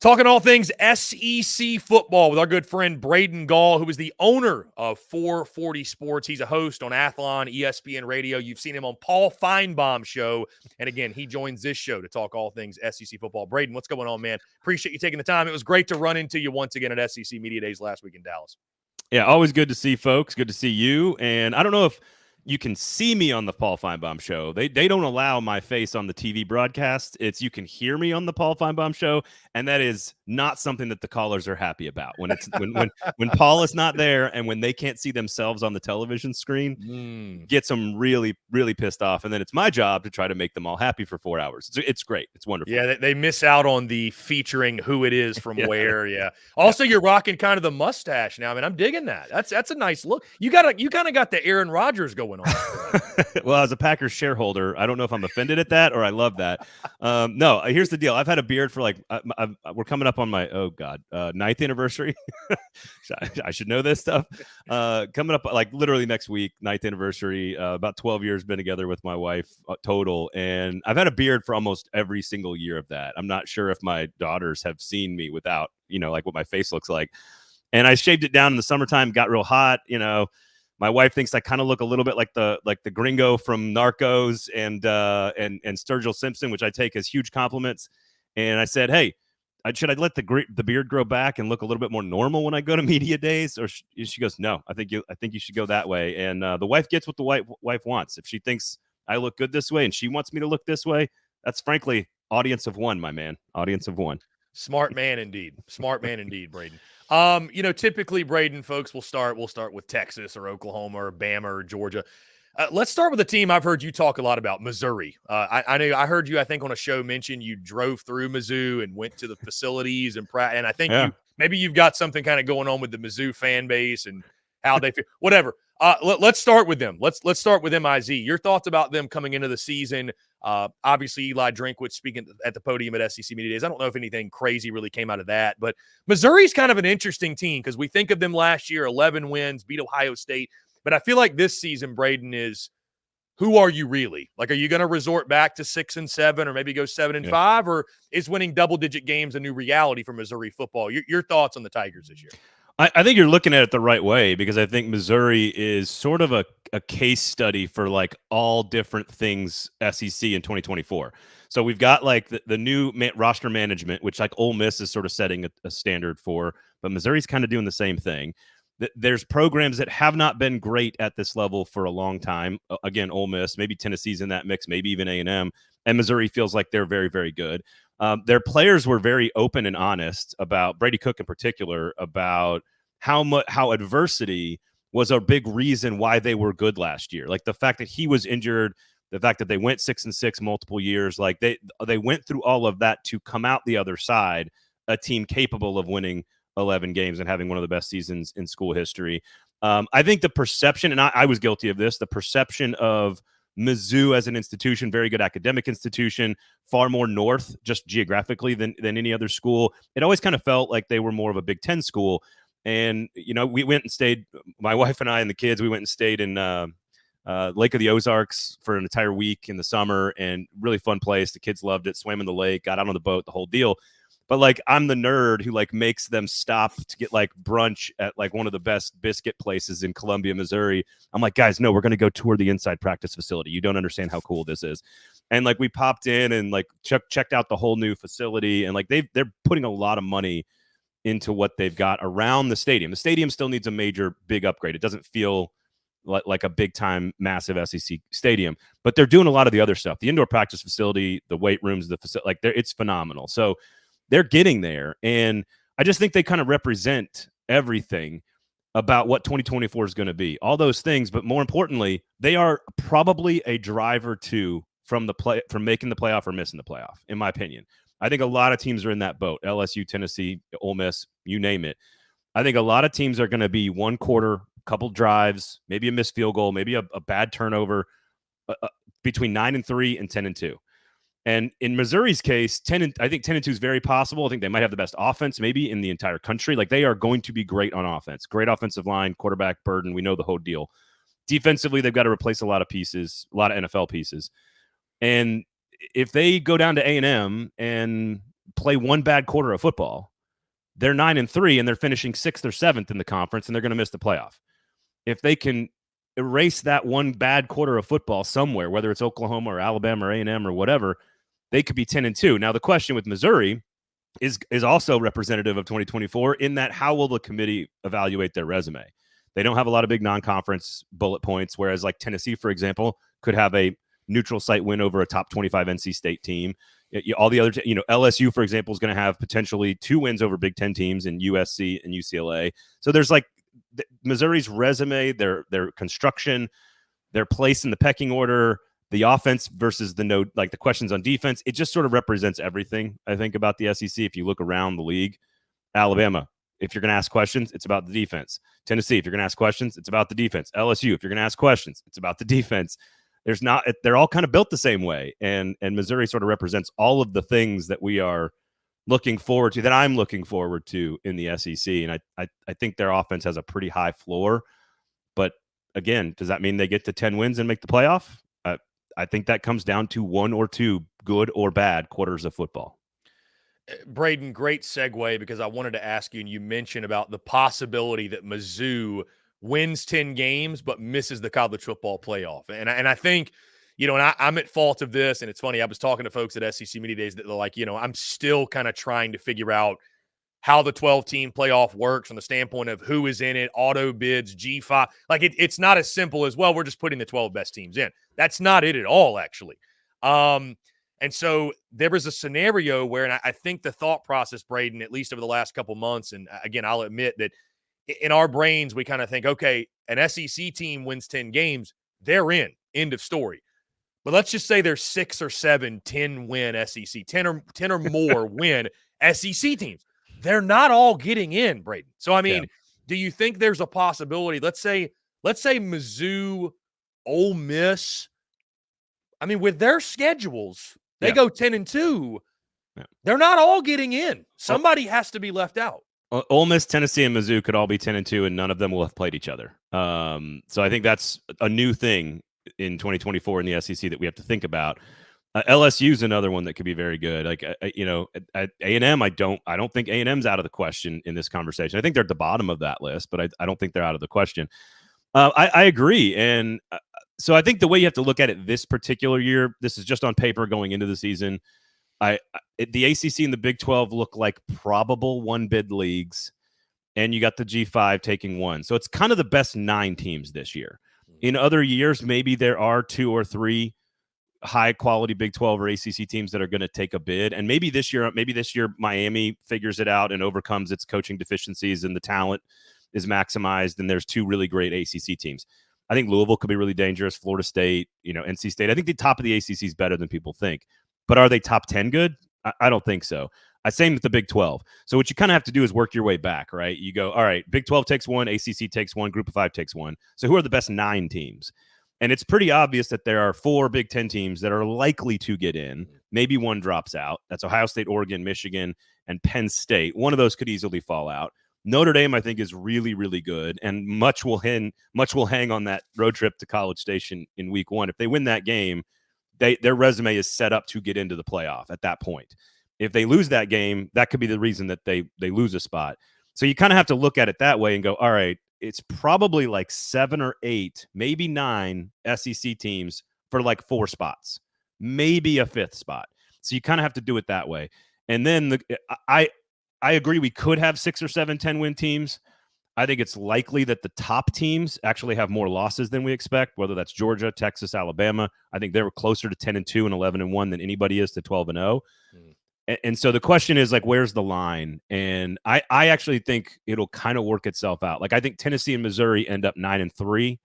Talking all things SEC football with our good friend Braden Gall, who is the owner of 440 Sports. He's a host on Athlon, ESPN Radio. You've seen him on Paul Feinbaum's show. And again, he joins this show to talk all things SEC football. Braden, what's going on, man? Appreciate you taking the time. It was great to run into you once again at SEC Media Days last week in Dallas. Yeah, always good to see folks. Good to see you. And I don't know if you can see me on the Paul Feinbaum show. They don't allow my face on the TV broadcast. It's you can hear me on the Paul Feinbaum show, and that is not something that the callers are happy about. When it's when Paul is not there and when they can't see themselves on the television screen, gets them really, really pissed off. And then it's my job to try to make them all happy for 4 hours. It's great. It's wonderful. Yeah, they miss out on the featuring who it is from where. Yeah. Also, you're rocking kind of the mustache now. I mean, I'm digging that. That's a nice look. You kind of got the Aaron Rodgers going on. Well, as a Packers shareholder, I don't know if I'm offended at that or I love that. No, here's the deal. I've had a beard for like we're coming up on my 9th anniversary. I should know this stuff. Coming up like literally next week, 9th anniversary. About 12 years been together with my wife total, and I've had a beard for almost every single year of that. I'm not sure if my daughters have seen me without, like what my face looks like. And I shaved it down in the summertime, got real hot, My wife thinks I kind of look a little bit like the gringo from Narcos and Sturgill Simpson, which I take as huge compliments. And I said, hey, should I let the beard grow back and look a little bit more normal when I go to media days? Or she goes, no, I think you should go that way. And the wife gets what the wife wants. If she thinks I look good this way and she wants me to look this way, that's frankly audience of one, my man. Audience of one. Smart man indeed. Smart man indeed, Braden. Typically, Braden, folks, we'll start with Texas or Oklahoma or Bama or Georgia. Let's start with a team I've heard you talk a lot about, Missouri. I heard you, I think, on a show mention you drove through Mizzou and went to the facilities and I think maybe you've got something kind of going on with the Mizzou fan base and how they feel. Whatever. Let's start with them. Let's start with MIZ. Your thoughts about them coming into the season. Obviously, Eli Drinkwitz speaking at the podium at SEC Media Days. I don't know if anything crazy really came out of that, but Missouri's kind of an interesting team because we think of them last year, 11 wins, beat Ohio State. But I feel like this season, Braden, is who are you really? Like, are you going to resort back to 6-7 or maybe go 7-5, or is winning double-digit games a new reality for Missouri football? Your thoughts on the Tigers this year? I think you're looking at it the right way because I think Missouri is sort of a case study for like all different things SEC in 2024. So we've got like the new roster management, which like Ole Miss is sort of setting a standard for, but Missouri's kind of doing the same thing. There's programs that have not been great at this level for a long time. Again, Ole Miss, maybe Tennessee's in that mix, maybe even A&M, and Missouri feels like they're very, very good. Their players were very open and honest about Brady Cook in particular, about how adversity was a big reason why they were good last year. Like the fact that he was injured, the fact that they went 6-6 multiple years, like they went through all of that to come out the other side, a team capable of winning 11 games and having one of the best seasons in school history. I think the perception, and I was guilty of this, the perception of Mizzou as an institution, very good academic institution, far more north just geographically than any other school. It always kind of felt like they were more of a Big Ten school. And, we went and stayed, my wife and I and the kids, we went and stayed in Lake of the Ozarks for an entire week in the summer, and really fun place. The kids loved it, swam in the lake, got out on the boat, the whole deal. But like, I'm the nerd who like makes them stop to get like brunch at like one of the best biscuit places in Columbia, Missouri. I'm like, guys, no, we're going to go tour the inside practice facility. You don't understand how cool this is. And like, we popped in and like checked out the whole new facility. And like, they're putting a lot of money into what they've got around the stadium. The stadium still needs a major big upgrade. It doesn't feel like a big time, massive SEC stadium, but they're doing a lot of the other stuff. The indoor practice facility, the weight rooms, the facility, like it's phenomenal. So they're getting there. And I just think they kind of represent everything about what 2024 is going to be. All those things, but more importantly, they are probably a drive or two from making the playoff or missing the playoff, in my opinion. I think a lot of teams are in that boat. LSU, Tennessee, Ole Miss, you name it. I think a lot of teams are going to be one quarter, couple drives, maybe a missed field goal, maybe a bad turnover between 9-3 and 10-2. And in Missouri's case, I think 10-2 is very possible. I think they might have the best offense maybe in the entire country. Like they are going to be great on offense. Great offensive line, quarterback, Burden. We know the whole deal. Defensively, they've got to replace a lot of pieces, a lot of NFL pieces. And if they go down to A&M and play one bad quarter of football, they're 9-3 and they're finishing 6th or 7th in the conference, and they're going to miss the playoff. If they can erase that one bad quarter of football somewhere, whether it's Oklahoma or Alabama or A&M or whatever, they could be 10-2. Now, the question with Missouri is also representative of 2024 in that how will the committee evaluate their resume? They don't have a lot of big non-conference bullet points, whereas like Tennessee, for example, could have a neutral site win over a top 25 NC State team. All the other, LSU, for example, is going to have potentially 2 wins over Big Ten teams in USC and UCLA. So there's like Missouri's resume, their construction, their place in the pecking order, the offense versus the questions on defense. It just sort of represents everything, I think, about the SEC. If you look around the league, Alabama, if you're going to ask questions, it's about the defense. Tennessee, if you're going to ask questions, it's about the defense. LSU, if you're going to ask questions, it's about the defense. They're all kind of built the same way. And Missouri sort of represents all of the things that we are looking forward to, that I'm looking forward to in the SEC. And I think their offense has a pretty high floor. But again, does that mean they get to 10 wins and make the playoff? I think that comes down to 1 or 2 good or bad quarters of football. Braden, great segue, because I wanted to ask you, and you mentioned about the possibility that Mizzou wins 10 games but misses the college football playoff. And I think, and I'm at fault of this, and it's funny, I was talking to folks at SEC Media Days that they're like, I'm still kind of trying to figure out how the 12-team playoff works from the standpoint of who is in it, auto bids, G5. Like, it's not as simple as, well, we're just putting the 12 best teams in. That's not it at all, actually. And so there was a scenario where, and I think the thought process, Braden, at least over the last couple months, and again, I'll admit that in our brains, we kind of think, okay, an SEC team wins 10 games, they're in, end of story. But let's just say there's 6 or 7 10-win SEC, 10 or more win SEC teams. They're not all getting in, Braden. So, I mean, do you think there's a possibility? Let's say Mizzou, Ole Miss, I mean, with their schedules, they go 10-2. Yeah. They're not all getting in. Somebody has to be left out. Ole Miss, Tennessee, and Mizzou could all be 10-2, and none of them will have played each other. So I think that's a new thing in 2024 in the SEC that we have to think about. LSU is another one that could be very good. Like, at A&M, I don't think A&M's out of the question in this conversation. I think they're at the bottom of that list, but I don't think they're out of the question. I agree. And so I think the way you have to look at it this particular year, this is just on paper going into the season. The ACC and the Big 12 look like probable 1-bid leagues, and you got the G5 taking 1. So it's kind of the best 9 teams this year. In other years, maybe there are 2 or 3 high-quality Big 12 or ACC teams that are going to take a bid. And maybe this year Miami figures it out and overcomes its coaching deficiencies, and the talent is maximized, and there's 2 really great ACC teams. I think Louisville could be really dangerous, Florida State, NC State. I think the top of the ACC is better than people think. But are they top 10 good? I don't think so. Same with the Big 12. So what you kind of have to do is work your way back, right? You go, all right, Big 12 takes 1, ACC takes 1, Group of 5 takes 1. So who are the best 9 teams? And it's pretty obvious that there are 4 Big 10 teams that are likely to get in. Maybe 1 drops out. That's Ohio State, Oregon, Michigan, and Penn State. One of those could easily fall out. Notre Dame, I think, is really, really good, and much will hang on that road trip to College Station in week 1. If they win that game, their resume is set up to get into the playoff at that point. If they lose that game, that could be the reason that they lose a spot. So you kind of have to look at it that way and go, all right, it's probably like 7 or 8, maybe 9 SEC teams for like 4 spots, maybe a 5th spot. So you kind of have to do it that way. And then I agree we could have 6 or 7 10-win teams. I think it's likely that the top teams actually have more losses than we expect, whether that's Georgia, Texas, Alabama. I think they were closer to 10-2 and 11-1 than anybody is to 12-0. And so the question is, like, where's the line? And I actually think it'll kind of work itself out. Like, I think Tennessee and Missouri end up 9-3,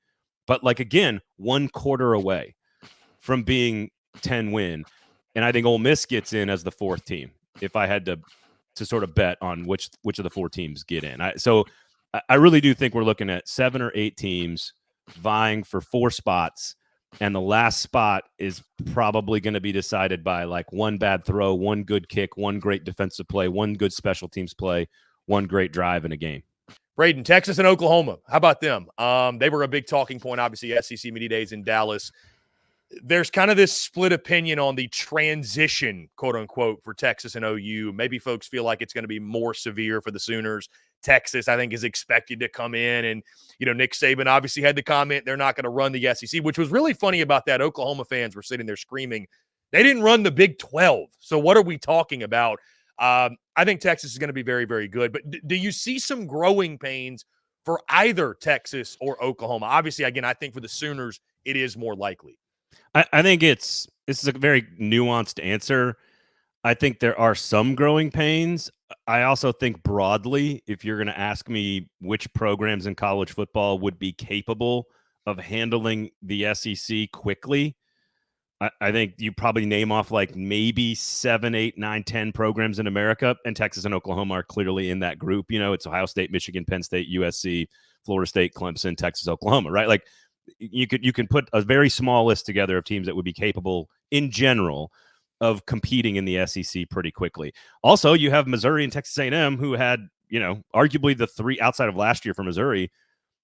but like, again, 1 quarter away from being 10-win. And I think Ole Miss gets in as the 4th team if I had to sort of bet on which of the 4 teams get in. So I really do think we're looking at 7 or 8 teams vying for 4 spots, and the last spot is probably going to be decided by like 1 bad throw, 1 good kick, 1 great defensive play, 1 good special teams play, 1 great drive in a game. Braden, Texas and Oklahoma, how about them? They were a big talking point, obviously, SEC Media Days in Dallas. there's kind of this split opinion on the transition, quote unquote, for Texas and OU. Maybe folks feel like it's going to be more severe for the Sooners. Texas, I think, is expected to come in. And, Nick Saban obviously had the comment they're not going to run the SEC, which was really funny about that. Oklahoma fans were sitting there screaming, they didn't run the Big 12. So what are we talking about? I think Texas is going to be very, very good. But do you see some growing pains for either Texas or Oklahoma? Obviously, again, I think for the Sooners, it is more likely. I think this is a very nuanced answer. I think there are some growing pains. I also think broadly, if you're going to ask me which programs in college football would be capable of handling the SEC quickly, I think you probably name off like maybe 7, 8, 9, 10 programs in America, and Texas and Oklahoma are clearly in that group. It's Ohio State, Michigan, Penn State, USC, Florida State, Clemson, Texas, Oklahoma, right? Like you can put a very small list together of teams that would be capable in general of competing in the SEC pretty quickly. Also, you have Missouri and Texas A&M who had, arguably the three outside of last year for Missouri,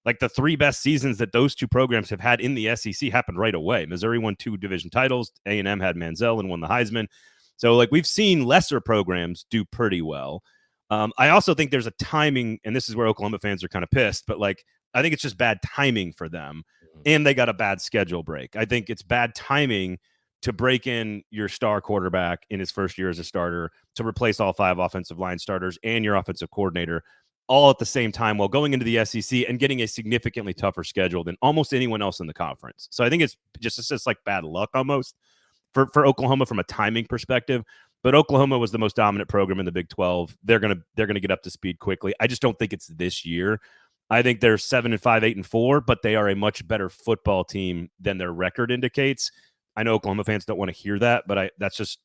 like the three best seasons that those two programs have had in the SEC happened right away. Missouri won 2 division titles. A&M had Manziel and won the Heisman. So like we've seen lesser programs do pretty well. I also think there's a timing, and this is where Oklahoma fans are kind of pissed, but like I think it's just bad timing for them. And they got a bad schedule break. I think it's bad timing to break in your star quarterback in his first year as a starter, to replace all 5 offensive line starters and your offensive coordinator all at the same time while going into the SEC and getting a significantly tougher schedule than almost anyone else in the conference. So I think it's just like bad luck almost for Oklahoma from a timing perspective. But Oklahoma was the most dominant program in the Big 12. They're gonna get up to speed quickly. I just don't think it's this year. I think they're 7-5, 8-4, but they are a much better football team than their record indicates. I know Oklahoma fans don't want to hear that, but that's just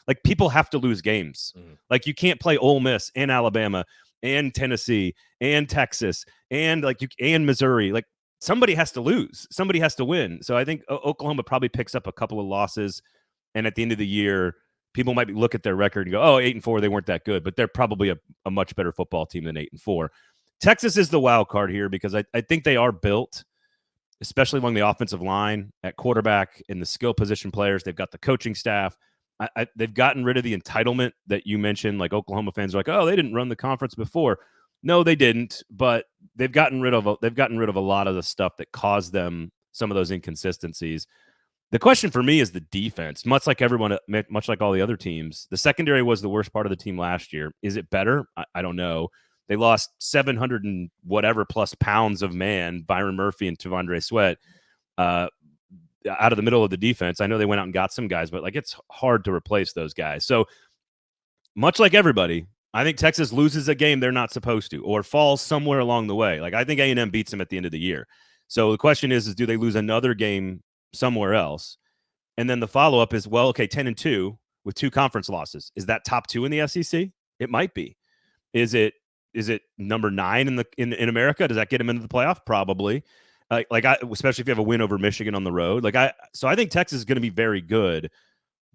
like people have to lose games. Like you can't play Ole Miss and Alabama and Tennessee and Texas and and Missouri. Like somebody has to lose, somebody has to win. So I think Oklahoma probably picks up a couple of losses, and at the end of the year, people might look at their record and go, "Oh, 8-4, they weren't that good," but they're probably a much better football team than 8-4. Texas is the wild card here because I think they are built, especially along the offensive line, at quarterback, and the skill position players. They've got the coaching staff. They've gotten rid of the entitlement that you mentioned. Like Oklahoma fans are like, "Oh, they didn't run the conference before." No, they didn't, but they've gotten rid of a lot of the stuff that caused them some of those inconsistencies. The question for me is the defense. Much like all the other teams, the secondary was the worst part of the team last year. Is it better? I don't know. They lost 700 and whatever plus pounds of man, Byron Murphy and Tavondre Sweat, out of the middle of the defense. I know they went out and got some guys, but like it's hard to replace those guys. So much like everybody, I think Texas loses a game they're not supposed to, or falls somewhere along the way. Like I think A&M beats them at the end of the year. So the question is do they lose another game somewhere else? And then the follow-up is, well, okay, 10-2 with 2 conference losses. Is that top 2 in the SEC? It might be. Is it number 9 in America? Does that get them into the playoff? Probably. Especially if you have a win over Michigan on the road. So I think Texas is going to be very good,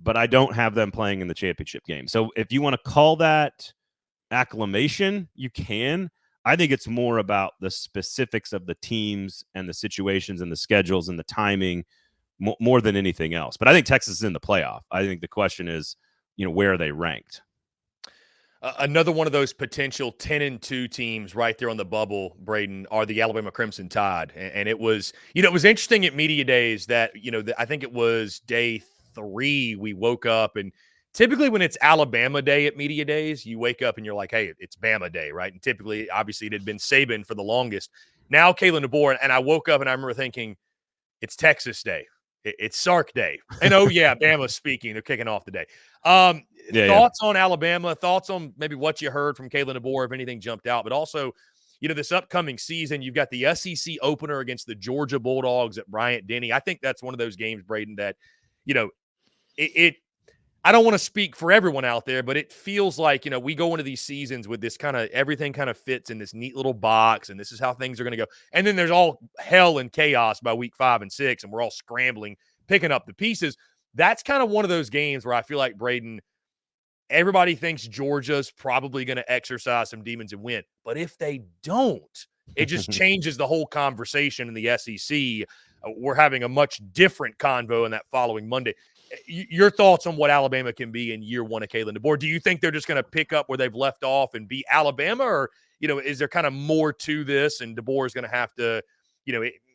but I don't have them playing in the championship game. So if you want to call that acclamation, you can. I think it's more about the specifics of the teams and the situations and the schedules and the timing more than anything else. But I think Texas is in the playoff. I think the question is, where are they ranked? Another one of those potential 10-2 teams right there on the bubble, Braden, are the Alabama Crimson Tide. And it was, it was interesting at media days that, I think it was day 3 we woke up, and typically when it's Alabama day at media days, you wake up and you're like, hey, it's Bama day, right? And typically, obviously, it had been Saban for the longest. Now Kalen DeBoer, and I woke up and I remember thinking, it's Texas day. It's Sark day. And oh yeah, Bama's speaking. They're kicking off the day. Thoughts on Alabama, thoughts on maybe what you heard from Kalen DeBoer, if anything jumped out, but also, this upcoming season, you've got the SEC opener against the Georgia Bulldogs at Bryant-Denny. I think that's one of those games, Braden, that, I don't want to speak for everyone out there, but it feels like, we go into these seasons with this kind of everything kind of fits in this neat little box, and this is how things are going to go. And then there's all hell and chaos by week 5 and 6, and we're all scrambling, picking up the pieces. That's kind of one of those games where I feel like, Braden, everybody thinks Georgia's probably going to exercise some demons and win. But if they don't, it just changes the whole conversation in the SEC. we're having a much different convo in that following Monday. Your thoughts on what Alabama can be in year one of Kalen DeBoer? Do you think they're just going to pick up where they've left off and be Alabama, or is there kind of more to this, and DeBoer is going to have to,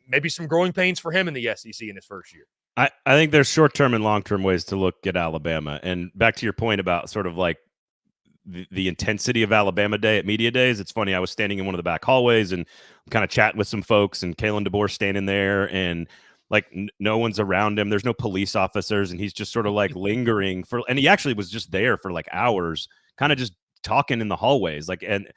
maybe some growing pains for him in the SEC in his first year? I think there's short-term and long-term ways to look at Alabama. And back to your point about sort of like the intensity of Alabama Day at media days. It's funny. I was standing in one of the back hallways and I'm kind of chatting with some folks, and Kalen DeBoer standing there, and like no one's around him. There's no police officers, and he's just sort of like lingering and he actually was just there for like hours, kind of just talking in the hallways. Like, and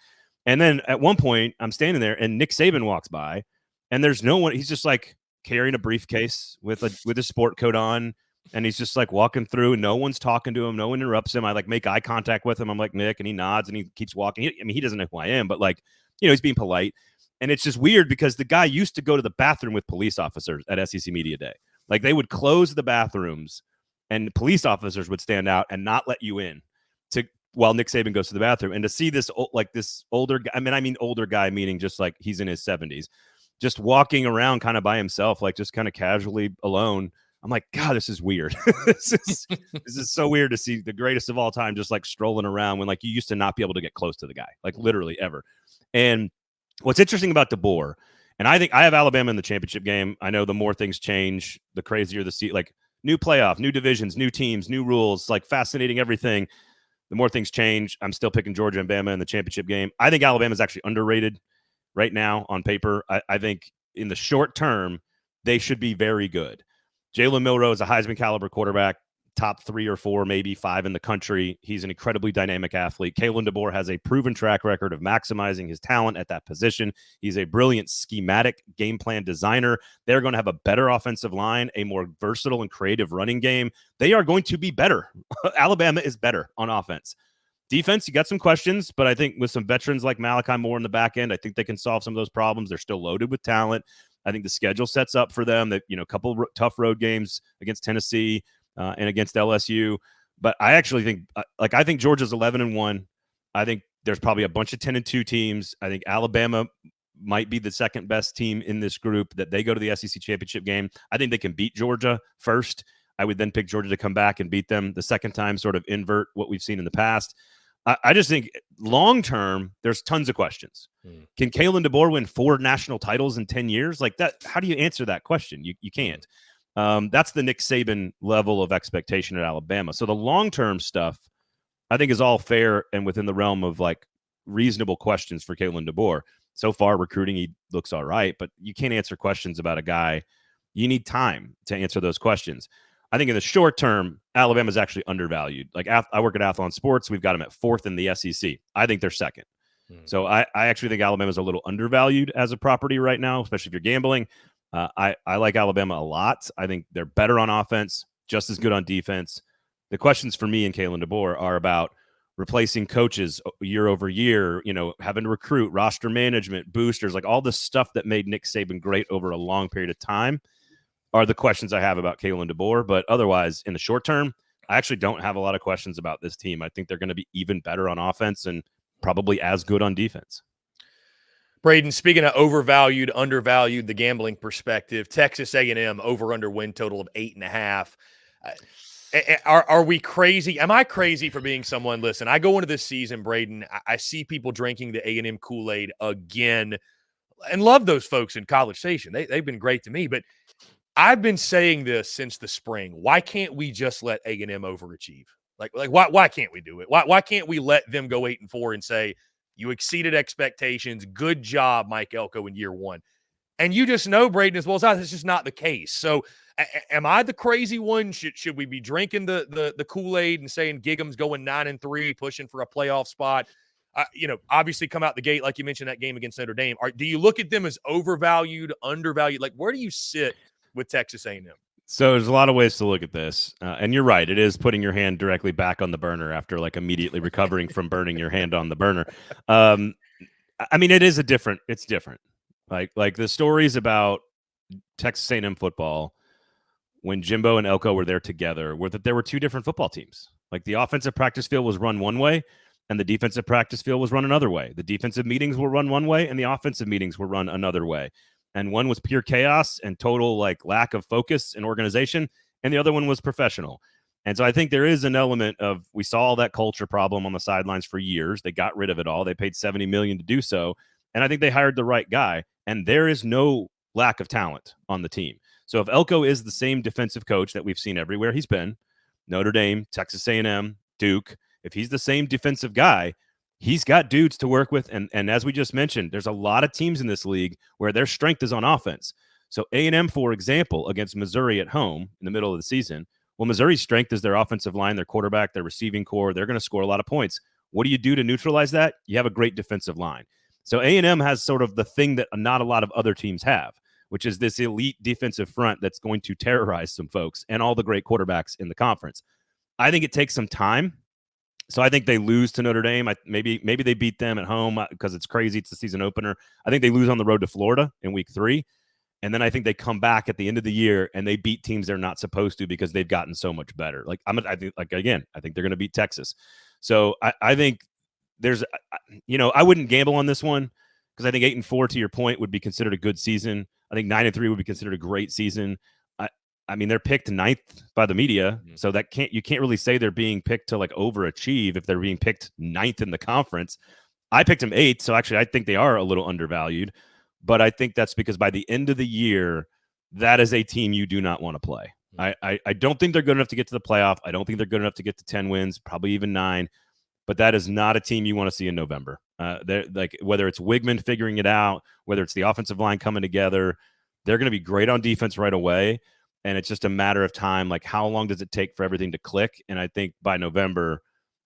then at one point I'm standing there and Nick Saban walks by, and there's no one. He's just like carrying a briefcase with a sport coat on, and he's just like walking through, and no one's talking to him. No one interrupts him. I like make eye contact with him. I'm like, Nick, and he nods and he keeps walking. He doesn't know who I am, but like, he's being polite. And it's just weird because the guy used to go to the bathroom with police officers at SEC Media Day. Like, they would close the bathrooms and police officers would stand out and not let you in while Nick Saban goes to the bathroom. And to see this older guy, I mean older guy, meaning just like he's in his 70s, just walking around kind of by himself, like just kind of casually alone. I'm like, God, this is weird. this is so weird to see the greatest of all time just like strolling around when like you used to not be able to get close to the guy, like literally ever. And what's interesting about DeBoer, and I think I have Alabama in the championship game. I know the more things change, the crazier the seat, like new playoff, new divisions, new teams, new rules, like fascinating everything. The more things change, I'm still picking Georgia and Bama in the championship game. I think Alabama is actually underrated right now on paper. I think in the short term, they should be very good. Jalen Milroe is a Heisman caliber quarterback, top 3 or 4, maybe 5 in the country. He's an incredibly dynamic athlete. Kalen DeBoer has a proven track record of maximizing his talent at that position. He's a brilliant schematic game plan designer. They're going to have a better offensive line, a more versatile and creative running game. They are going to be better. Alabama is better on offense. Defense, you got some questions, but I think with some veterans like Malachi Moore in the back end, I think they can solve some of those problems. They're still loaded with talent. I think the schedule sets up for them that, a couple tough road games against Tennessee, and against LSU. But I actually think, I think Georgia's 11-1. I think there's probably a bunch of 10-2 teams. I think Alabama might be the second best team in this group, that they go to the SEC championship game. I think they can beat Georgia first. I would then pick Georgia to come back and beat them the second time, sort of invert what we've seen in the past. I just think long-term, there's tons of questions. Can Kalen DeBoer win 4 national titles in 10 years? Like that, how do you answer that question? You can't. That's the Nick Saban level of expectation at Alabama. So the long-term stuff, I think, is all fair and within the realm of like reasonable questions for Kalen DeBoer. So far, recruiting, he looks all right, but you can't answer questions about a guy. You need time to answer those questions. I think in the short term, Alabama is actually undervalued. Like, I work at Athlon Sports. We've got them at 4th in the SEC. I think they're 2nd. So I actually think Alabama is a little undervalued as a property right now, especially if you're gambling. I like Alabama a lot. I think they're better on offense, just as good on defense. The questions for me and Kalen DeBoer are about replacing coaches year over year, having to recruit, roster management, boosters, like all the stuff that made Nick Saban great over a long period of time are the questions I have about Kalen DeBoer. But otherwise, in the short term, I actually don't have a lot of questions about this team. I think they're going to be even better on offense and probably as good on defense. Braden, speaking of overvalued, undervalued, the gambling perspective, Texas A&M over/under win total of 8.5. Are we crazy? Am I crazy for being someone? Listen, I go into this season, Braden, I see people drinking the A&M Kool-Aid again, and love those folks in College Station. They've been great to me, but I've been saying this since the spring. Why can't we just let A&M overachieve? Like why can't we do it? Why can't we let them go 8-4 and say, you exceeded expectations. Good job, Mike Elko, in year one. And you just know, Braden, as well as I, that's just not the case. So am I the crazy one? Should we be drinking the Kool-Aid and saying Gigham's going 9-3, pushing for a playoff spot? Obviously come out the gate, like you mentioned, that game against Notre Dame. Do you look at them as overvalued, undervalued? Like, where do you sit with Texas A&M? So there's a lot of ways to look at this. And you're right. It is putting your hand directly back on the burner after like immediately recovering from burning your hand on the burner. I mean, it's different. Like the stories about Texas A&M football when Jimbo and Elko were there together were that there were 2 different football teams. Like the offensive practice field was run one way and the defensive practice field was run another way. The defensive meetings were run one way and the offensive meetings were run another way. and one was pure chaos and total like lack of focus and organization, and the other one was professional. And so I think there is an element of, we saw that culture problem on the sidelines for years. They got rid of it all. They paid $70 million to do so. And I think they hired the right guy. And there is no lack of talent on the team. So if Elko is the same defensive coach that we've seen everywhere he's been, Notre Dame, Texas A&M, Duke, if he's the same defensive guy, he's got dudes to work with. And as we just mentioned, there's a lot of teams in this league where their strength is on offense. So A&M, for example, against Missouri at home in the middle of the season, well, Missouri's strength is their offensive line, their quarterback, their receiving core. They're going to score a lot of points. What do you do to neutralize that? You have a great defensive line. So A&M has sort of the thing that not a lot of other teams have, which is this elite defensive front that's going to terrorize some folks and all the great quarterbacks in the conference. I think it takes some time. So I think they lose to Notre Dame. Maybe they beat them at home because it's crazy. It's the season opener. I think they lose on the road to Florida in week 3. And then I think they come back at the end of the year and they beat teams they're not supposed to because they've gotten so much better. I think they're going to beat Texas. So I think there's, I wouldn't gamble on this one because I think 8-4, to your point, would be considered a good season. I think 9-3 would be considered a great season. I mean, they're picked 9th by the media, so you can't really say they're being picked to like overachieve if they're being picked 9th in the conference. I picked them 8th, so actually I think they are a little undervalued. But I think that's because by the end of the year, that is a team you do not want to play. I don't think they're good enough to get to the playoff. I don't think they're good enough to get to 10 wins, probably even 9. But that is not a team you want to see in November. They're like, whether it's Wigman figuring it out, whether it's the offensive line coming together, they're going to be great on defense right away. And it's just a matter of time. Like, how long does it take for everything to click? And I think by November,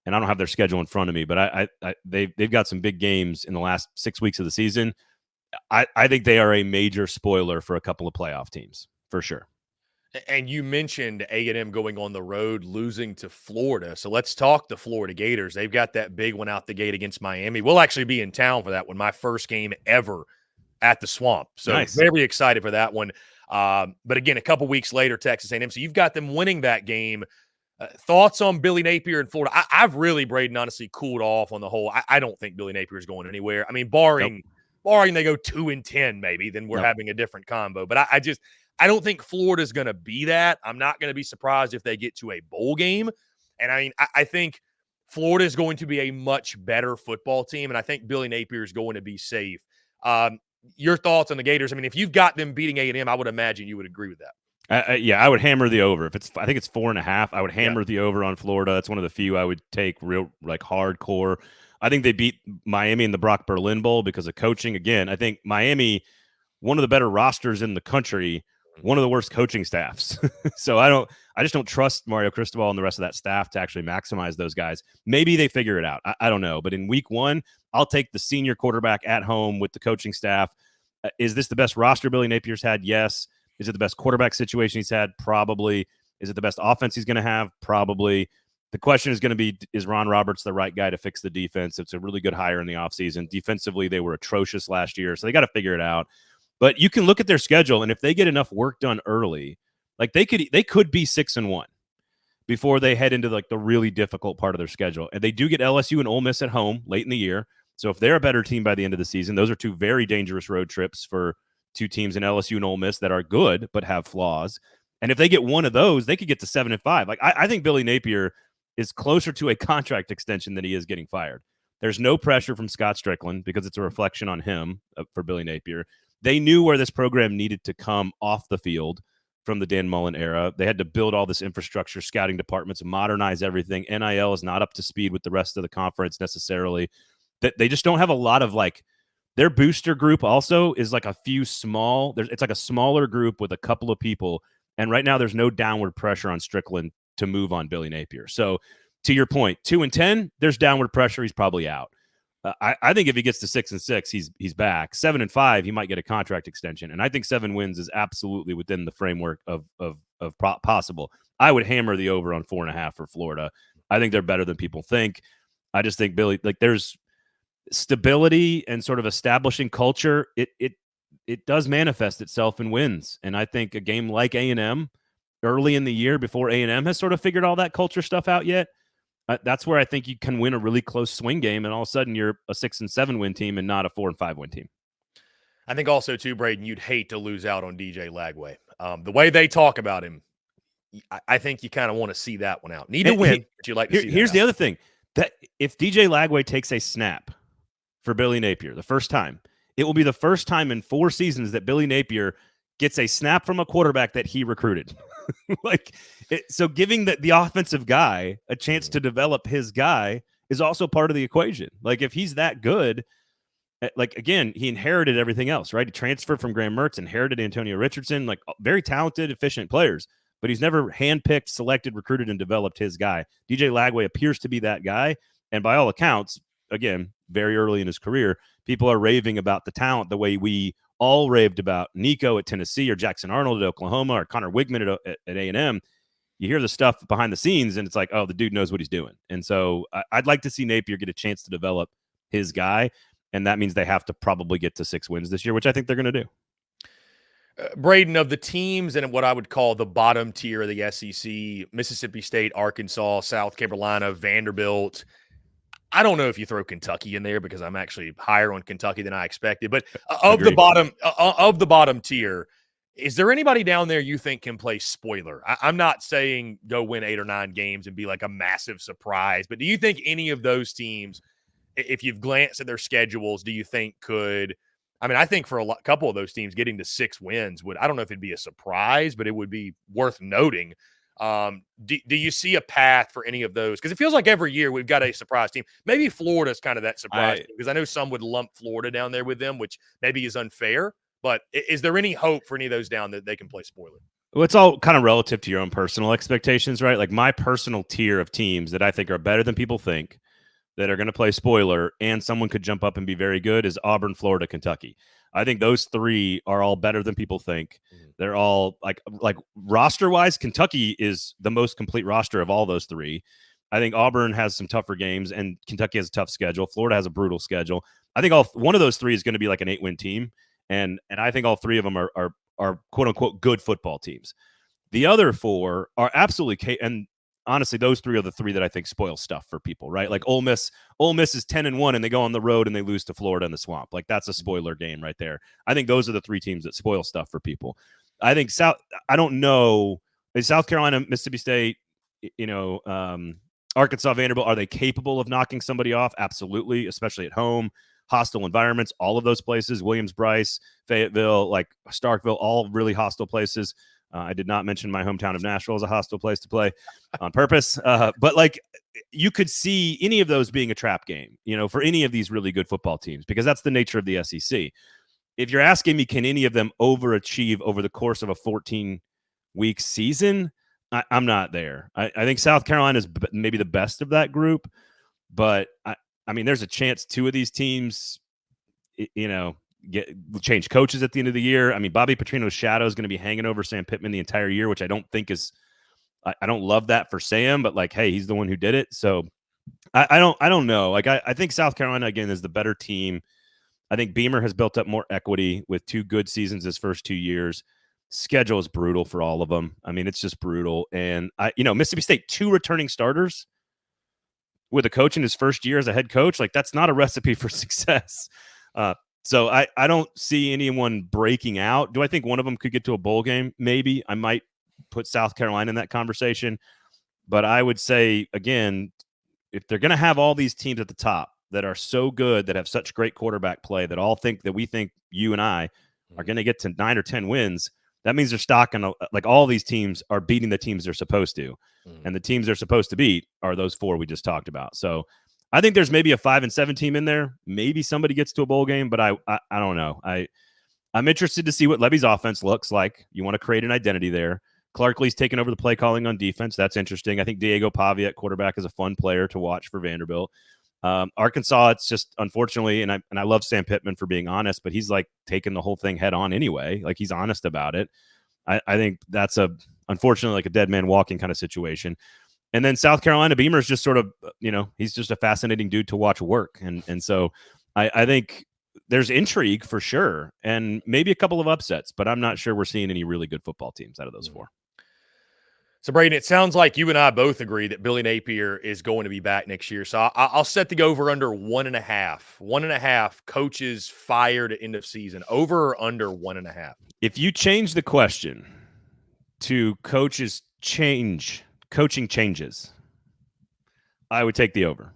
and I don't have their schedule in front of me, but they've got some big games in the last 6 weeks of the season. I think they are a major spoiler for a couple of playoff teams, for sure. And you mentioned A&M going on the road, losing to Florida. So let's talk the Florida Gators. They've got that big one out the gate against Miami. We'll actually be in town for that one, my first game ever at the Swamp. So nice. Very excited for that one. But again, a couple weeks later, Texas A&M. So you've got them winning that game. Thoughts on Billy Napier in Florida? I've really, Braden, honestly cooled off on the whole. I don't think Billy Napier is going anywhere. I mean, barring they go 2-10, maybe, then we're having a different combo. But I don't think Florida's going to be that. I'm not going to be surprised if they get to a bowl game. And I mean, I think Florida is going to be a much better football team, and I think Billy Napier is going to be safe. Your thoughts on the Gators? I mean, if you've got them beating A&M, I would imagine you would agree with that. I would hammer the over. I think it's 4.5. I would hammer the over on Florida. That's one of the few I would take real like hardcore. I think they beat Miami in the Brock Berlin Bowl because of coaching. Again, I think Miami, one of the better rosters in the country, one of the worst coaching staffs. So I just don't trust Mario Cristobal and the rest of that staff to actually maximize those guys. Maybe they figure it out. I don't know. But in week 1, I'll take the senior quarterback at home with the coaching staff. Is this the best roster Billy Napier's had? Yes. Is it the best quarterback situation he's had? Probably. Is it the best offense he's going to have? Probably. The question is going to be, is Ron Roberts the right guy to fix the defense? It's a really good hire in the offseason. Defensively, they were atrocious last year, so they got to figure it out. But you can look at their schedule, and if they get enough work done early, like they could be 6-1 before they head into like the really difficult part of their schedule. And they do get LSU and Ole Miss at home late in the year. So if they're a better team by the end of the season, those are 2 very dangerous road trips for 2 teams in LSU and Ole Miss that are good but have flaws. And if they get one of those, they could get to 7-5. Like I think Billy Napier is closer to a contract extension than he is getting fired. There's no pressure from Scott Strickland because it's a reflection on him for Billy Napier. They knew where this program needed to come off the field from the Dan Mullen era. They had to build all this infrastructure, scouting departments, modernize everything. NIL is not up to speed with the rest of the conference necessarily. That they just don't have a lot of like, their booster group also is like a few small. It's like a smaller group with a couple of people. And right now there's no downward pressure on Strickland to move on Billy Napier. So to your point, 2-10, there's downward pressure. He's probably out. I think if he gets to 6-6, he's back. 7-5, he might get a contract extension. And I think 7 wins is absolutely within the framework of possible. I would hammer the over on 4.5 for Florida. I think they're better than people think. I just think Billy, like there's stability and sort of establishing culture. It does manifest itself in wins. And I think a game like A&M early in the year before A&M has sort of figured all that culture stuff out yet, that's where I think you can win a really close swing game, and all of a sudden you're a 6-7 win team and not a 4-5 win team. I think also too, Braden, you'd hate to lose out on DJ Lagway. The way they talk about him, I think you kind of want to see that one out. Need to win, but you'd like to see that. Here's the other thing, that if DJ Lagway takes a snap for Billy Napier the first time, it will be the first time in 4 seasons that Billy Napier gets a snap from a quarterback that he recruited. So giving the offensive guy a chance to develop his guy is also part of the equation. Like, if he's that good, like, again, he inherited everything else, right? He transferred from Graham Mertz, inherited Antonio Richardson, like very talented, efficient players, but he's never handpicked, selected, recruited, and developed his guy. DJ Lagway appears to be that guy. And by all accounts, again, very early in his career, people are raving about the talent the way we all raved about Nico at Tennessee, or Jackson Arnold at Oklahoma, or Connor Wigman at A&M. You hear the stuff behind the scenes, and it's like, oh, the dude knows what he's doing. And so I'd like to see Napier get a chance to develop his guy, and that means they have to probably get to 6 wins this year, which I think they're going to do. Braden, of the teams in what I would call the bottom tier of the SEC, Mississippi State, Arkansas, South Carolina, Vanderbilt, I don't know if you throw Kentucky in there, because I'm actually higher on Kentucky than I expected. But of the bottom tier, is there anybody down there you think can play spoiler? I'm not saying go win 8 or 9 games and be like a massive surprise, but do you think any of those teams, if you've glanced at their schedules, do you think could? I mean, I think for a couple of those teams, getting to 6 wins I don't know if it'd be a surprise, but it would be worth noting. Do you see a path for any of those? Because it feels like every year we've got a surprise team. Maybe Florida's kind of that surprise team, because I know some would lump Florida down there with them, which maybe is unfair. But is there any hope for any of those down that they can play spoiler? Well, it's all kind of relative to your own personal expectations, right? Like, my personal tier of teams that I think are better than people think, that are going to play spoiler, and someone could jump up and be very good, is Auburn, Florida, Kentucky. I think those 3 are all better than people think. They're all like roster-wise, Kentucky is the most complete roster of all those 3. I think Auburn has some tougher games, and Kentucky has a tough schedule. Florida has a brutal schedule. I think one of those 3 is going to be like an 8-win team, and I think all 3 of them are quote-unquote good football teams. The other 4 are absolutely and honestly, those 3 are the 3 that I think spoil stuff for people, right? Like Ole Miss is 10-1, and they go on the road and they lose to Florida in the Swamp. Like, that's a spoiler game right there. I think those are the 3 teams that spoil stuff for people. I think I don't know. South Carolina, Mississippi State, Arkansas, Vanderbilt, are they capable of knocking somebody off? Absolutely, especially at home. Hostile environments, all of those places, Williams-Brice, Fayetteville, like Starkville, all really hostile places. I did not mention my hometown of Nashville as a hostile place to play on purpose. But like, you could see any of those being a trap game, for any of these really good football teams, because that's the nature of the SEC. If you're asking me, can any of them overachieve over the course of a 14-week season? I'm not there. I think South Carolina is maybe the best of that group, but I mean, there's a chance 2 of these teams, change coaches at the end of the year. I mean, Bobby Petrino's shadow is going to be hanging over Sam Pittman the entire year, which I don't think is. I don't love that for Sam, but like, hey, he's the one who did it. So I don't know. Like, I think South Carolina again is the better team. I think Beamer has built up more equity with 2 good seasons his first 2 years. Schedule is brutal for all of them. I mean, it's just brutal. And Mississippi State, 2 returning starters with a coach in his first year as a head coach. Like, that's not a recipe for success. So I don't see anyone breaking out. Do I think one of them could get to a bowl game? Maybe. I might put South Carolina in that conversation. But I would say, again, if they're going to have all these teams at the top that are so good, that have such great quarterback play, that we think you and I are going to get to 9 or 10 wins, that means they're stocking, like, all these teams are beating the teams they're supposed to. And the teams they're supposed to beat are those 4 we just talked about. So I think there's maybe a 5-7 team in there. Maybe somebody gets to a bowl game, but I don't know. I'm interested to see what Levy's offense looks like. You want to create an identity there. Clarkley's taken over the play calling on defense. That's interesting. I think Diego Pavia at quarterback is a fun player to watch for Vanderbilt. Arkansas, it's just, unfortunately, and I love Sam Pittman for being honest, but he's like taking the whole thing head on anyway. Like, he's honest about it. I think that's unfortunately like a dead man walking kind of situation. And then South Carolina, Beamer's just sort of, he's just a fascinating dude to watch work. And so I think there's intrigue for sure, and maybe a couple of upsets, but I'm not sure we're seeing any really good football teams out of those 4. So, Braden, it sounds like you and I both agree that Billy Napier is going to be back next year. So I'll set the over under 1.5. 1.5 coaches fired at end of season. Over or under 1.5? If you change the question to coaching changes, I would take the over.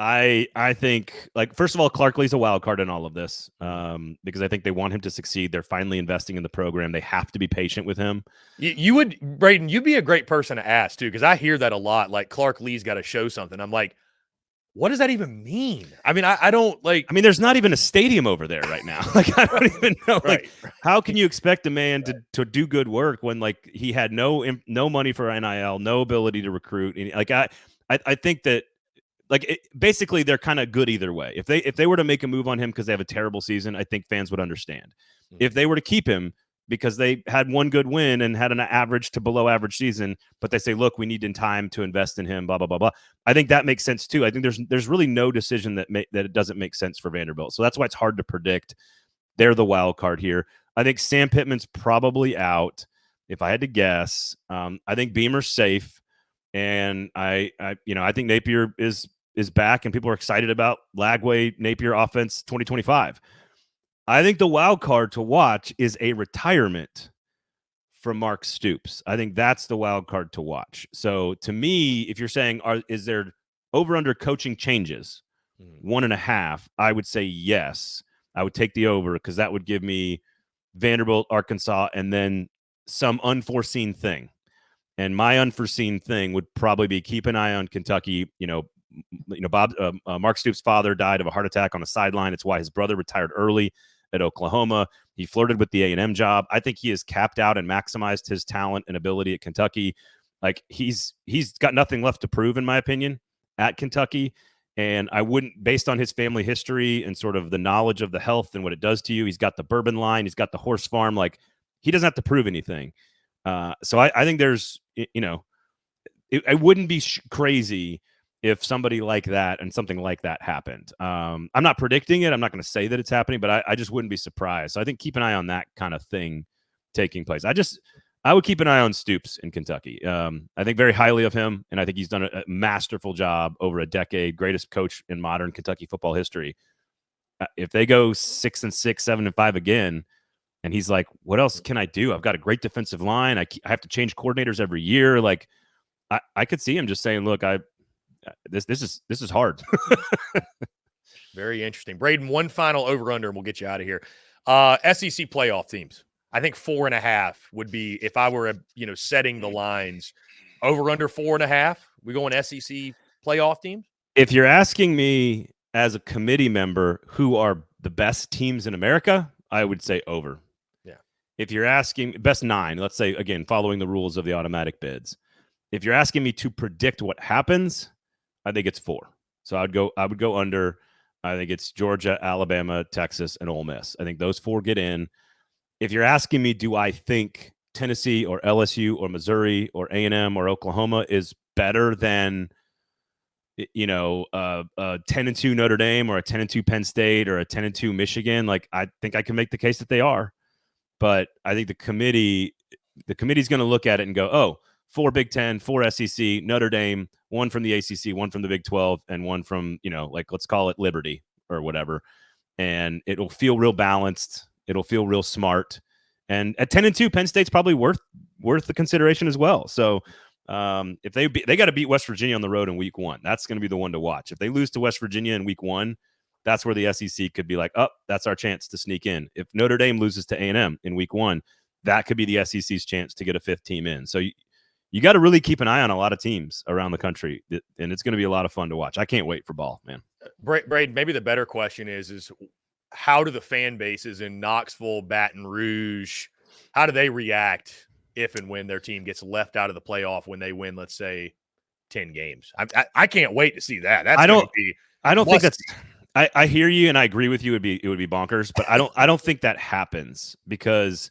I think, like, first of all, Clark Lee's a wild card in all of this because I think they want him to succeed. They're finally investing in the program. They have to be patient with him. You would, Braden, you'd be a great person to ask, too, because I hear that a lot. Like, Clark Lee's got to show something. I'm like, what does that even mean? I mean, I don't like. I mean, there's not even a stadium over there right now. Like, I don't even know. Right. Like, how can you expect a man to do good work when, like, he had no money for NIL, no ability to recruit? Like, I think that, like, basically they're kind of good either way. If they were to make a move on him because they have a terrible season, I think fans would understand. If they were to keep him because they had one good win and had an average to below average season, but they say, look, we need in time to invest in him, blah, blah, blah, blah. I think that makes sense too. I think there's really no decision that it doesn't make sense for Vanderbilt. So that's why it's hard to predict. They're the wild card here. I think Sam Pittman's probably out. If I had to guess, I think Beamer's safe. And I think Napier is back and people are excited about Lagway Napier offense 2025. I think the wild card to watch is a retirement from Mark Stoops. I think that's the wild card to watch. So to me, if you're saying, is there over under coaching changes, 1.5, I would say yes. I would take the over because that would give me Vanderbilt, Arkansas, and then some unforeseen thing. And my unforeseen thing would probably be keep an eye on Kentucky. Mark Stoops' father died of a heart attack on the sideline. It's why his brother retired early at Oklahoma. He flirted with the A&M job. I think he has capped out and maximized his talent and ability at Kentucky. Like, he's got nothing left to prove, in my opinion, at Kentucky. And I wouldn't, based on his family history and sort of the knowledge of the health and what it does to you. He's got the bourbon line. He's got the horse farm. Like, he doesn't have to prove anything. So I think there's, it wouldn't be crazy if somebody like that and something like that happened. I'm not predicting it. I'm not going to say that it's happening, but I just wouldn't be surprised. So I think keep an eye on that kind of thing taking place. I would keep an eye on Stoops in Kentucky. I think very highly of him, and I think he's done a masterful job over a decade, greatest coach in modern Kentucky football history. If they go 6-6, 7-5 again, and he's like, what else can I do? I've got a great defensive line. I have to change coordinators every year. Like, I could see him just saying, look, this is hard. Very interesting. Braden, one final over-under, and we'll get you out of here. SEC playoff teams. I think 4.5 would be, if I were, setting the lines, over-under 4.5. We going SEC playoff teams? If you're asking me as a committee member who are the best teams in America, I would say over. Yeah. If you're asking best 9, let's say, again, following the rules of the automatic bids. If you're asking me to predict what happens, I think it's 4. So I would go under. I think it's Georgia, Alabama, Texas, and Ole Miss. I think those 4 get in. If you're asking me, do I think Tennessee or LSU or Missouri or A&M or Oklahoma is better than, a 10-2 Notre Dame or a 10-2 Penn State or a 10-2 Michigan? Like, I think I can make the case that they are. But I think the committee's going to look at it and go, oh, 4 Big Ten, 4 SEC, Notre Dame, 1 from the ACC, 1 from the Big 12, and 1 from, let's call it Liberty or whatever. And it'll feel real balanced. It'll feel real smart. And at 10-2, Penn State's probably worth the consideration as well. So if they got to beat West Virginia on the road in week 1, that's going to be the one to watch. If they lose to West Virginia in week 1, that's where the SEC could be like, oh, that's our chance to sneak in. If Notre Dame loses to A&M in week 1, that could be the SEC's chance to get a 5th team in. So you got to really keep an eye on a lot of teams around the country, and it's going to be a lot of fun to watch. I can't wait for ball, man. Braden, maybe the better question is how do the fan bases in Knoxville, Baton Rouge, how do they react if and when their team gets left out of the playoff when they win, let's say, 10 games? I can't wait to see that. I don't think that's. I hear you, and I agree with you. It would be bonkers, but I don't think that happens because,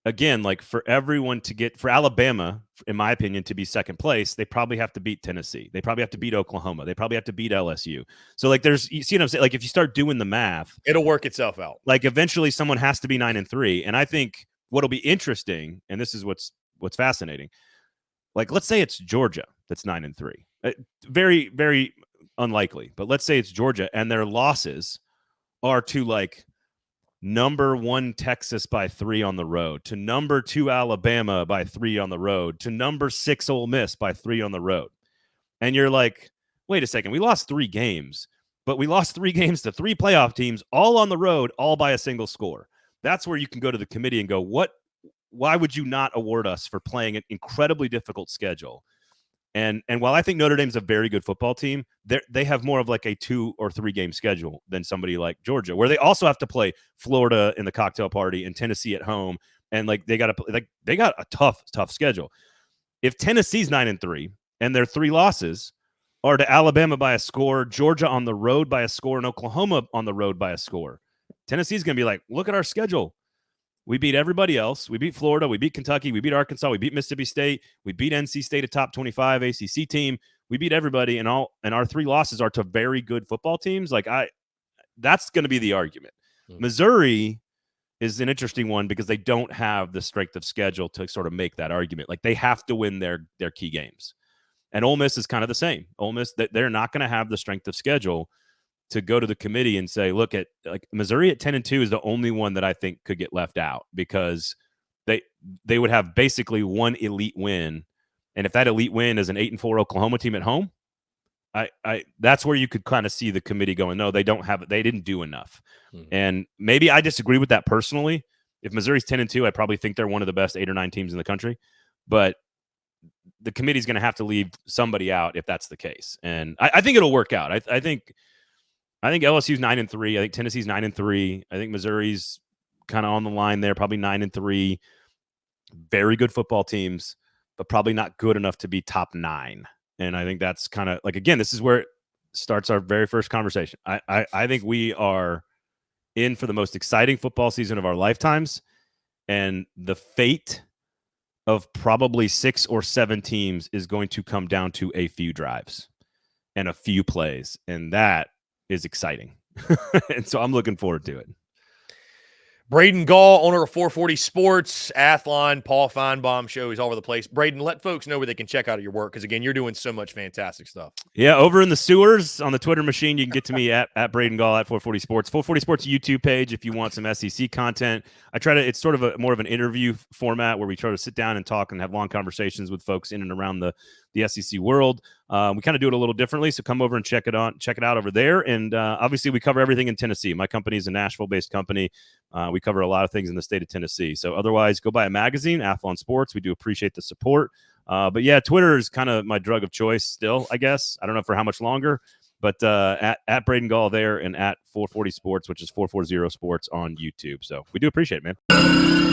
again, like for Alabama, in my opinion, to be second place, they probably have to beat Tennessee. They probably have to beat Oklahoma. They probably have to beat LSU. So like you see what I'm saying? Like if you start doing the math, it'll work itself out. Like eventually someone has to be 9-3. And I think what'll be interesting, and this is what's fascinating, like, let's say it's Georgia that's 9-3. Very, very unlikely. But let's say it's Georgia and their losses are to like number 1 Texas by 3 on the road, to number 2 Alabama by 3 on the road, to number 6 Ole Miss by 3 on the road. And you're like, wait a second, we lost 3 games, but we lost 3 games to 3 playoff teams, all on the road, all by a single score. That's where you can go to the committee and go, why would you not award us for playing an incredibly difficult schedule? And while I think Notre Dame's a very good football team, they have more of like a 2 or 3 game schedule than somebody like Georgia, where they also have to play Florida in the cocktail party and Tennessee at home, and like they got a tough schedule. If Tennessee's 9-3 and their 3 losses are to Alabama by a score, Georgia on the road by a score, and Oklahoma on the road by a score, Tennessee's going to be like, look at our schedule. We beat everybody else. We beat Florida. We beat Kentucky. We beat Arkansas. We beat Mississippi State. We beat NC State, a top 25 ACC team. We beat everybody, and our 3 losses are to very good football teams. Like that's going to be the argument. Missouri is an interesting one because they don't have the strength of schedule to sort of make that argument. Like they have to win their key games, and Ole Miss is kind of the same. Ole Miss, they're not going to have the strength of schedule to go to the committee and say, look at like Missouri at 10-2 is the only one that I think could get left out because they would have basically 1 elite win. And if that elite win is an 8-4 Oklahoma team at home, that's where you could kind of see the committee going, no, they didn't do enough. And maybe I disagree with that personally. If Missouri's 10-2, I probably think they're one of the best 8 or 9 teams in the country, but the committee's going to have to leave somebody out if that's the case. And I think it'll work out. I think LSU's 9-3. I think Tennessee's 9-3. I think Missouri's kind of on the line there, probably 9-3. Very good football teams, but probably not good enough to be top 9. And I think that's kind of like, again, this is where it starts our very first conversation. I think we are in for the most exciting football season of our lifetimes, and the fate of probably 6 or 7 teams is going to come down to a few drives and a few plays, and that is exciting. And so I'm looking forward to it. Braden Gall, owner of 440 Sports, Athlon, Paul Feinbaum show. He's all over the place. Braden, let folks know where they can check out your work because, again, you're doing so much fantastic stuff. Yeah, over in the sewers on the Twitter machine, you can get to me at Braden Gall at 440 Sports. 440 Sports YouTube page if you want some SEC content. It's sort of more of an interview format where we try to sit down and talk and have long conversations with folks in and around the SEC world. We kind of do it a little differently, so come over and check it out over there. And obviously, we cover everything in Tennessee. My company is a Nashville-based company. We cover a lot of things in the state of Tennessee. So otherwise, go buy a magazine, Athlon Sports. We do appreciate the support. But yeah, Twitter is kind of my drug of choice still, I guess. I don't know for how much longer, but at Braden Gall there and at 440 Sports, which is 440 Sports on YouTube. So we do appreciate it, man.